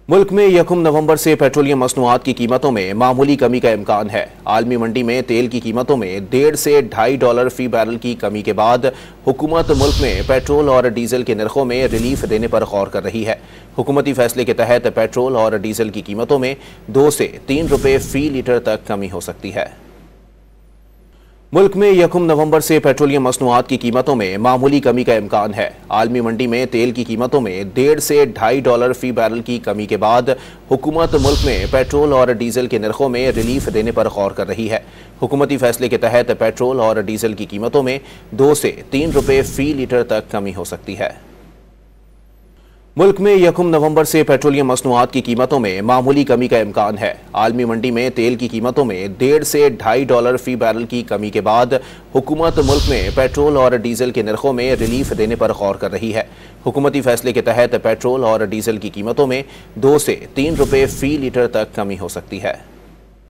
मुल्क में यकम नवंबर से पेट्रोलियम मसनूआत की कीमतों में मामूली कमी का इम्कान है। आलमी मंडी में तेल की कीमतों में $1.5 से $2.5 फी बैरल की कमी के बाद हुकूमत मुल्क में पेट्रोल और डीजल के नरखों में रिलीफ देने पर गौर कर रही है। हुकूमती फैसले के तहत पेट्रोल और डीजल की कीमतों में 2 से 3 रुपये फी लीटर तक कमी हो सकती है। मुल्क में यकम नवंबर से पेट्रोलियम मसनूआत की कीमतों में मामूली कमी का इम्कान है। आलमी मंडी में तेल की कीमतों में $1.5 से $2.5 फी बैरल की कमी के बाद हुकूमत मुल्क में पेट्रोल और डीजल के नरखों में रिलीफ देने पर गौर कर रही है। हुकूमती फैसले के तहत पेट्रोल और डीजल की कीमतों में 2 से 3 रुपये फी लीटर तक कमी हो सकती है। मुल्क में यकम नवंबर से पेट्रोलियम मसनूआत की कीमतों में मामूली कमी का इम्कान है। आलमी मंडी में तेल की कीमतों में $1.5 से $2.5 फी बैरल की कमी के बाद हुकूमत मुल्क में पेट्रोल और डीजल के नरखों में रिलीफ देने पर गौर कर रही है। हुकूमती फैसले के तहत पेट्रोल और डीजल की कीमतों में 2 से 3 रुपये फी लीटर तक कमी हो सकती है।